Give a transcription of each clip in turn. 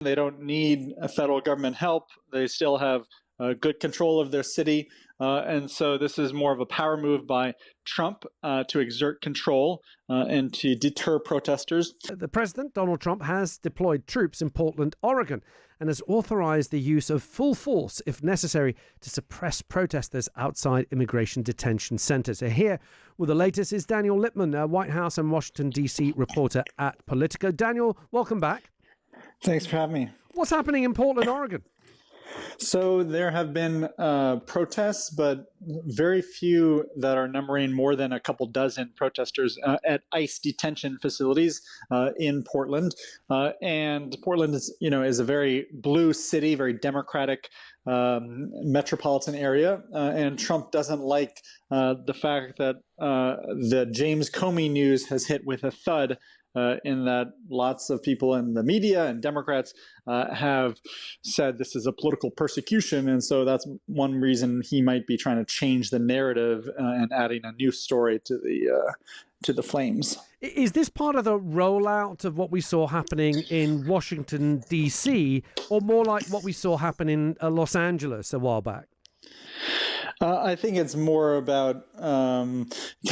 They don't need federal government help. They still have good control of their city. And so this is more of a power move by Trump to exert control and to deter protesters. The president, Donald Trump, has deployed troops in Portland, Oregon, and has authorized the use of full force, if necessary, to suppress protesters outside immigration detention centers. Here with the latest is Daniel Lippman, a White House and Washington, D.C. reporter at Politico. Daniel, welcome back. Thanks for having me. What's happening in Portland, Oregon? So there have been protests, but very few that are numbering more than a couple dozen protesters at ICE detention facilities in Portland. And Portland is a very blue city, very democratic metropolitan area. And Trump doesn't like the fact that the James Comey news has hit with a thud. In that lots of people in the media and Democrats have said this is a political persecution. And so that's one reason he might be trying to change the narrative and adding a new story to the flames. Is this part of the rollout of what we saw happening in Washington, D.C., or more like what we saw happen in Los Angeles a while back? I think it's more about kind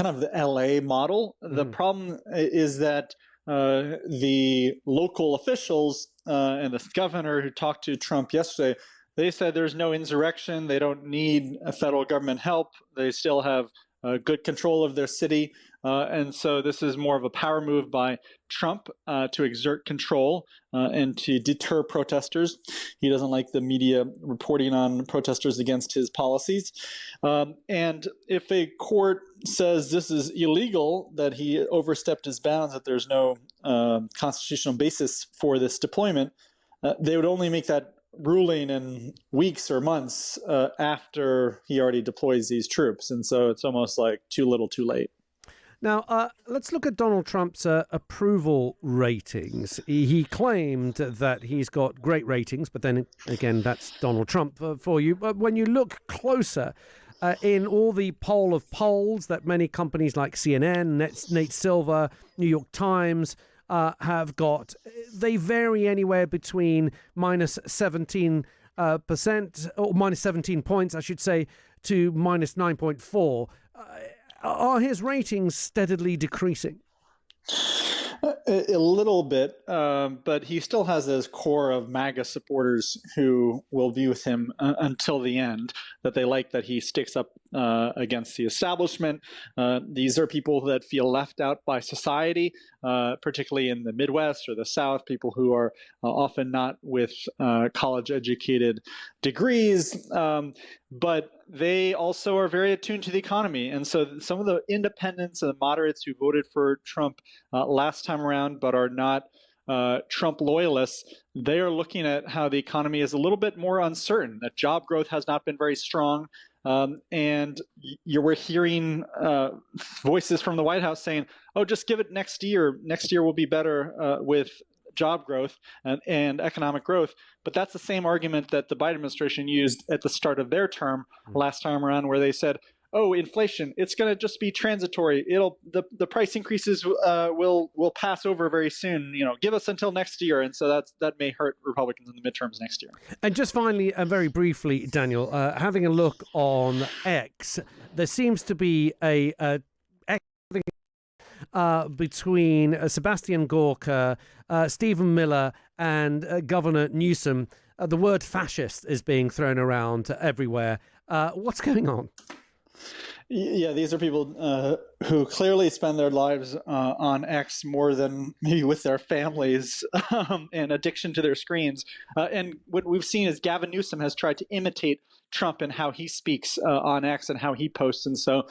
of the LA model. The problem is that the local officials and the governor who talked to Trump yesterday, they said there's no insurrection. They don't need federal government help. They still have good control of their city. And so this is more of a power move by Trump to exert control and to deter protesters. He doesn't like the media reporting on protesters against his policies. And if a court says this is illegal, that he overstepped his bounds, that there's no constitutional basis for this deployment, they would only make that ruling in weeks or months after he already deploys these troops. And so it's almost like too little, too late. Now, let's look at Donald Trump's approval ratings. He claimed that he's got great ratings, but then again, that's Donald Trump for you. But when you look closer in all the poll of polls that many companies like CNN, Nate Silver, New York Times have got, they vary anywhere between minus 17% or minus 17 points, I should say, to minus 9.4. Are his ratings steadily decreasing? A little bit, but he still has his core of MAGA supporters who will be with him until the end, that they like that he sticks up against the establishment. These are people that feel left out by society, particularly in the Midwest or the South, people who are often not with college-educated degrees, but they also are very attuned to the economy. And so some of the independents and the moderates who voted for Trump last time around but are not Trump loyalists, they are looking at how the economy is a little bit more uncertain, that job growth has not been very strong. And we're hearing voices from the White House saying, oh, just give it next year. Next year will be better with job growth and economic growth. But that's the same argument that the Biden administration used at the start of their term last time around, where they said, oh, inflation, it's going to just be transitory. The price increases will pass over very soon. Give us until next year. And so that may hurt Republicans in the midterms next year. And just finally, and very briefly, Daniel, having a look on X, there seems to be a between Sebastian Gorka, Stephen Miller, and Governor Newsom. The word fascist is being thrown around everywhere. What's going on? Yeah, these are people who clearly spend their lives on X more than maybe with their families and addiction to their screens. And what we've seen is Gavin Newsom has tried to imitate Trump and how he speaks on X and how he posts. And so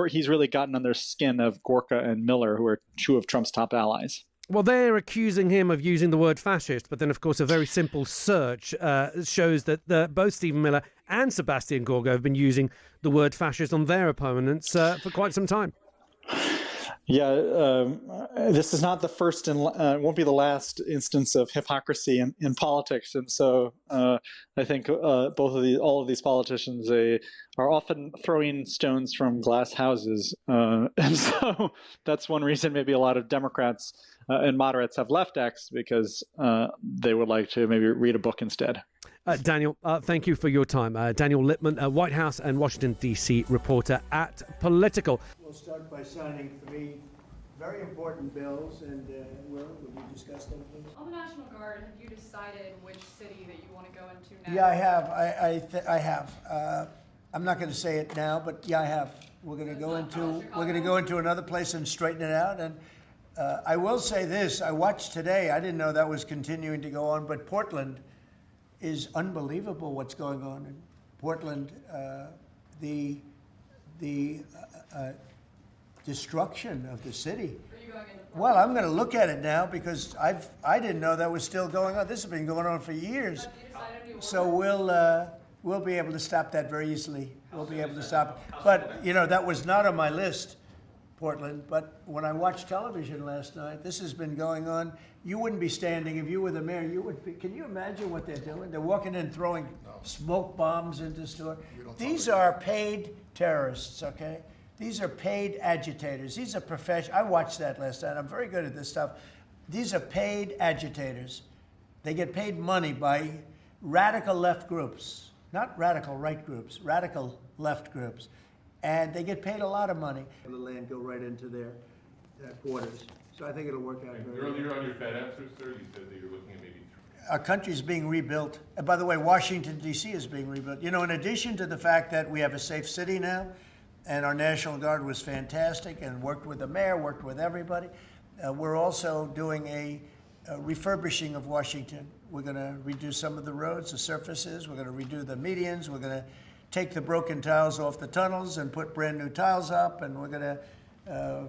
he's really gotten on their skin of Gorka and Miller, who are two of Trump's top allies. Well, they're accusing him of using the word fascist, but then, of course, a very simple search shows that both Stephen Miller and Sebastian Gorka have been using the word fascist on their opponents for quite some time. Yeah, this is not the first and won't be the last instance of hypocrisy in politics, and so I think all of these politicians are often throwing stones from glass houses, and so that's one reason maybe a lot of Democrats and moderates have left X because they would like to maybe read a book instead. Daniel, thank you for your time. Daniel Lippman, White House and Washington, D.C. reporter at Politico. We'll start by signing 3 very important bills, and Will, will you discuss them, please? On the National Guard, have you decided which city that you want to go into next? Yeah, I have. I have. I'm not going to say it now, but yeah, I have. We're going to go into another place and straighten it out. And I will say this: I watched today. I didn't know that was continuing to go on, but Portland is unbelievable. What's going on in Portland? The destruction of the city. Are you going into Portland? Well, I'm going to look at it now because I didn't know that was still going on. This has been going on for years. So we'll be able to stop that very easily. We'll be able to stop it. But you know, that was not on my list, Portland. But when I watched television last night, this has been going on. You wouldn't be standing if you were the mayor. You would be. Can you imagine what they're doing? They're walking in, throwing smoke bombs into stores. These are paid terrorists. Okay. These are paid agitators. These are professional. I watched that last night. I'm very good at this stuff. These are paid agitators. They get paid money by radical left groups, not radical right groups, radical left groups. And they get paid a lot of money. The land go right into their quarters. So I think it'll work out very well. Earlier on your Fed answer, sir, you said that you're looking at maybe our country's being rebuilt. And by the way, Washington, D.C. is being rebuilt. You know, in addition to the fact that we have a safe city now, and our National Guard was fantastic and worked with the mayor, worked with everybody. We're also doing a refurbishing of Washington. We're going to redo some of the roads, the surfaces. We're going to redo the medians. We're going to take the broken tiles off the tunnels and put brand new tiles up. And we're going to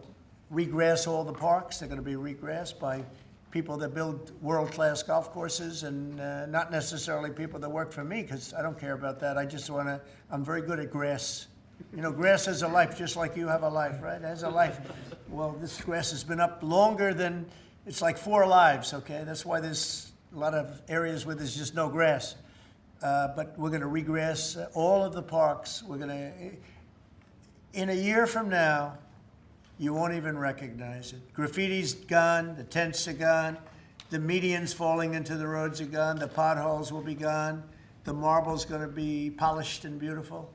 regrass all the parks. They're going to be regrassed by people that build world-class golf courses and not necessarily people that work for me, because I don't care about that. I just want to, I'm very good at grass. You know, grass has a life, just like you have a life, right? It has a life. Well, this grass has been up longer than, it's like 4 lives, okay? That's why there's a lot of areas where there's just no grass. But we're going to regrass all of the parks. We're going to, in a year from now, you won't even recognize it. Graffiti's gone, the tents are gone, the medians falling into the roads are gone, the potholes will be gone, the marble's going to be polished and beautiful.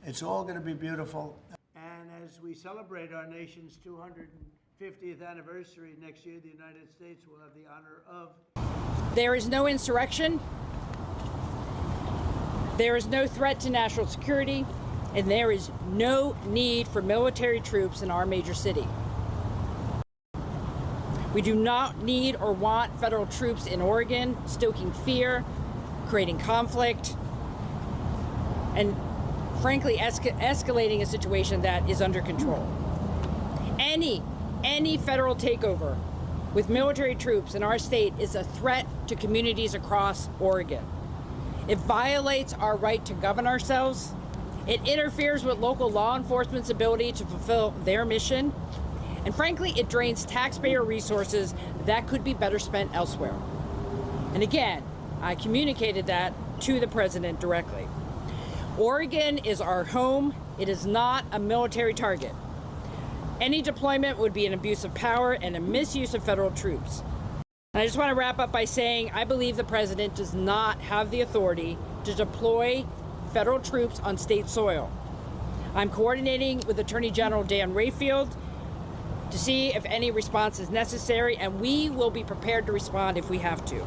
It's all going to be beautiful. And as we celebrate our nation's 250th anniversary next year, the United States will have the honor of... There is no insurrection, there is no threat to national security, and there is no need for military troops in our major city. We do not need or want federal troops in Oregon stoking fear, creating conflict, and frankly, escalating a situation that is under control. Any federal takeover with military troops in our state is a threat to communities across Oregon. It violates our right to govern ourselves. It interferes with local law enforcement's ability to fulfill their mission. And frankly, it drains taxpayer resources that could be better spent elsewhere. And again, I communicated that to the president directly. Oregon is our home. It is not a military target. Any deployment would be an abuse of power and a misuse of federal troops. And I just want to wrap up by saying I believe the president does not have the authority to deploy federal troops on state soil. I'm coordinating with Attorney General Dan Rayfield to see if any response is necessary, and we will be prepared to respond if we have to.